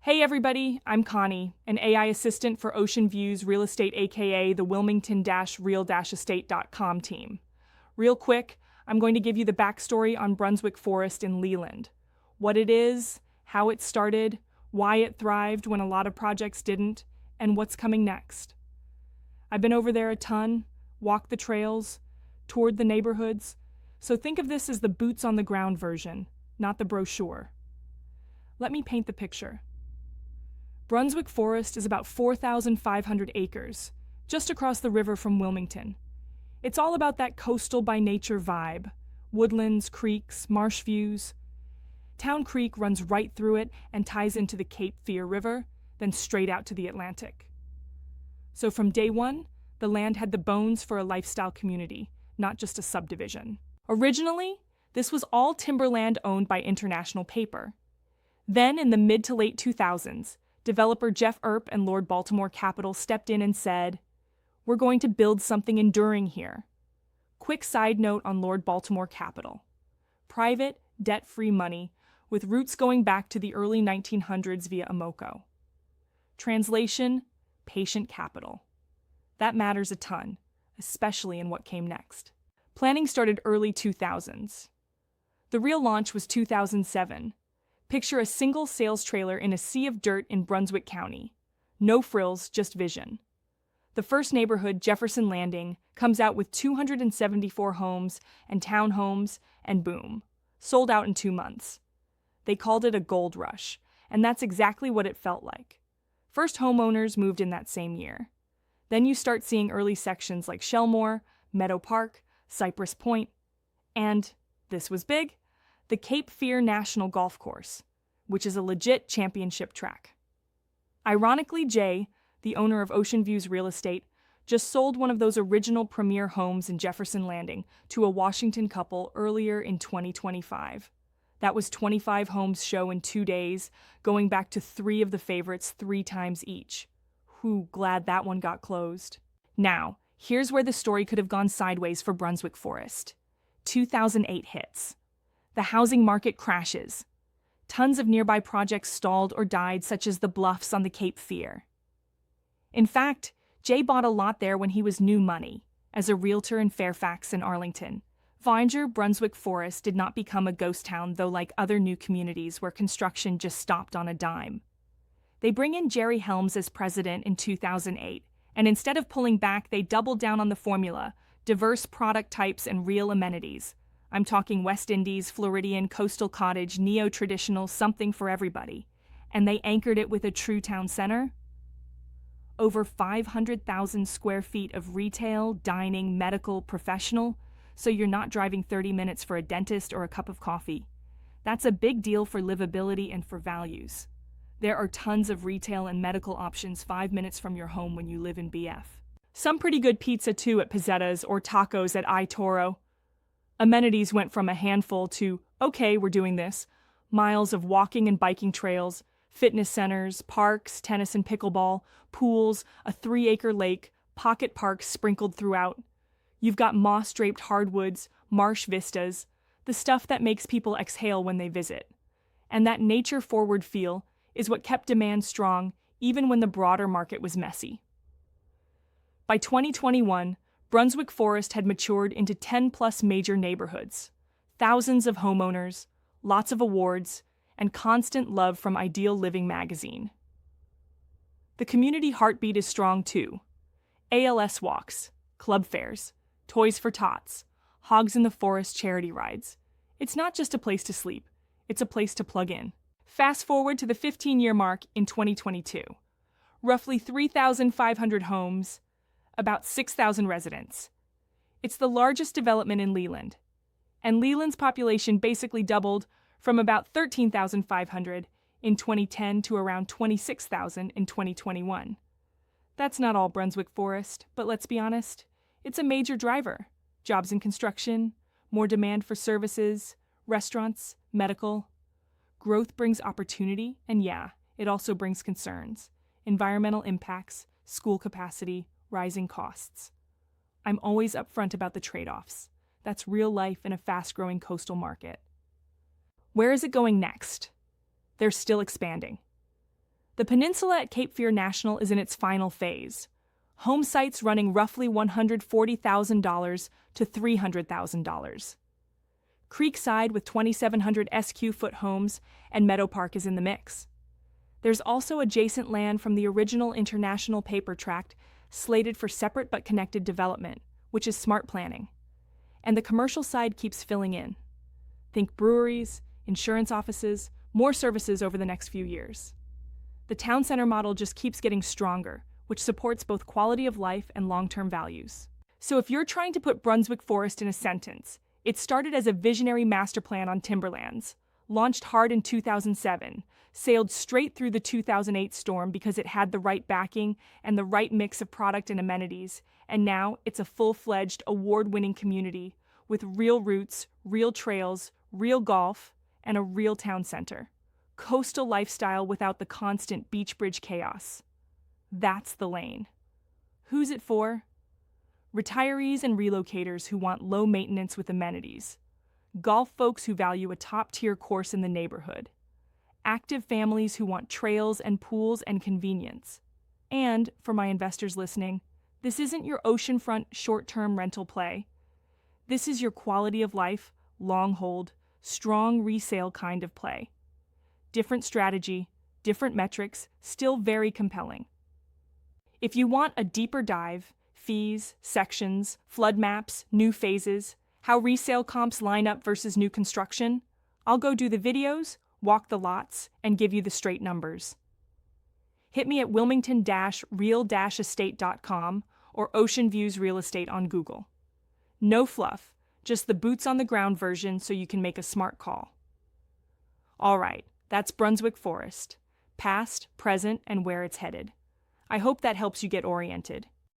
Hey everybody, I'm Connie, an AI assistant for Ocean Views Real Estate aka the Wilmington-Real-Estate.com team. Real quick, I'm going to give you the backstory on Brunswick Forest in Leland. What it is, how it started, why it thrived when a lot of projects didn't, and what's coming next. I've been over there a ton, walked the trails, toured the neighborhoods, so think of this as the boots on the ground version, not the brochure. Let me paint the picture. Brunswick Forest is about 4,500 acres, just across the river from Wilmington. It's all about that coastal by nature vibe, woodlands, creeks, marsh views. Town Creek runs right through it and ties into the Cape Fear River, then straight out to the Atlantic. So from day one, the land had the bones for a lifestyle community, not just a subdivision. Originally, this was all timberland owned by International Paper. Then, in the mid to late 2000s, developer Jeff Earp and Lord Baltimore Capital stepped in and said, "We're going to build something enduring here." Quick side note on Lord Baltimore Capital. Private, debt-free money with roots going back to the early 1900s via Amoco. Translation, patient capital. That matters a ton, especially in what came next. Planning started early 2000s. The real launch was 2007. Picture a single sales trailer in a sea of dirt in Brunswick County. No frills, just vision. The first neighborhood, Jefferson Landing, comes out with 274 homes and townhomes, and boom, sold out in 2 months. They called it a gold rush, and that's exactly what it felt like. First homeowners moved in that same year. Then you start seeing early sections like Shellmore, Meadow Park, Cypress Point, and, this was big, the Cape Fear National Golf Course, which is a legit championship track. Ironically, Jay, the owner of Ocean Views Real Estate, just sold one of those original premier homes in Jefferson Landing to a Washington couple earlier in 2025. That was 25 homes show in 2 days, going back to 3 of the favorites 3 times each. Whew, glad that one got closed. Now, here's where the story could have gone sideways for Brunswick Forest. 2008 hits. The housing market crashes. Tons of nearby projects stalled or died, such as the bluffs on the Cape Fear. In fact, Jay bought a lot there when he was new money, as a realtor in Fairfax and Arlington. Vinger, Brunswick Forest did not become a ghost town, though, like other new communities where construction just stopped on a dime. They bring in Jerry Helms as president in 2008, and instead of pulling back, they doubled down on the formula: diverse product types and real amenities. I'm talking West Indies, Floridian, coastal cottage, neo-traditional, something for everybody. And they anchored it with a true town center. Over 500,000 square feet of retail, dining, medical, professional, so you're not driving 30 minutes for a dentist or a cup of coffee. That's a big deal for livability and for values. There are tons of retail and medical options 5 minutes from your home when you live in BF. Some pretty good pizza too at Pizzetta's or tacos at iToro. Amenities went from a handful to, okay, we're doing this, miles of walking and biking trails, fitness centers, parks, tennis and pickleball, pools, a 3-acre lake, pocket parks sprinkled throughout. You've got moss-draped hardwoods, marsh vistas, the stuff that makes people exhale when they visit. And that nature-forward feel is what kept demand strong even when the broader market was messy. By 2021, Brunswick Forest had matured into 10-plus major neighborhoods, thousands of homeowners, lots of awards, and constant love from Ideal Living magazine. The community heartbeat is strong too. ALS walks, club fairs, Toys for Tots, Hogs in the Forest charity rides. It's not just a place to sleep, it's a place to plug in. Fast forward to the 15-year mark in 2022. Roughly 3,500 homes, about 6,000 residents. It's the largest development in Leland. And Leland's population basically doubled from about 13,500 in 2010 to around 26,000 in 2021. That's not all Brunswick Forest, but let's be honest, it's a major driver. Jobs in construction, more demand for services, restaurants, medical. Growth brings opportunity, and yeah, it also brings concerns. Environmental impacts, school capacity, rising costs. I'm always upfront about the trade-offs. That's real life in a fast-growing coastal market. Where is it going next? They're still expanding. The peninsula at Cape Fear National is in its final phase. Home sites running roughly $140,000 to $300,000. Creekside with 2,700 SQ-foot homes and Meadow Park is in the mix. There's also adjacent land from the original International Paper Tract slated for separate but connected development, which is smart planning. And the commercial side keeps filling in. Think breweries, insurance offices, more services over the next few years. The town center model just keeps getting stronger, which supports both quality of life and long-term values. So if you're trying to put Brunswick Forest in a sentence, it started as a visionary master plan on timberlands, launched hard in 2007, sailed straight through the 2008 storm because it had the right backing and the right mix of product and amenities, and now it's a full-fledged, award-winning community with real roots, real trails, real golf, and a real town center. Coastal lifestyle without the constant beach bridge chaos. That's the lane. Who's it for? Retirees and relocators who want low maintenance with amenities. Golf folks who value a top-tier course in the neighborhood. Active families who want trails and pools and convenience. And, for my investors listening, this isn't your oceanfront short-term rental play. This is your quality of life, long hold, strong resale kind of play. Different strategy, different metrics, still very compelling. If you want a deeper dive, fees, sections, flood maps, new phases, how resale comps line up versus new construction, I'll go do the videos, walk the lots, and give you the straight numbers. Hit me at wilmington-real-estate.com or Ocean Views Real Estate on Google. No fluff, just the boots-on-the-ground version so you can make a smart call. All right, that's Brunswick Forest, past, present, and where it's headed. I hope that helps you get oriented.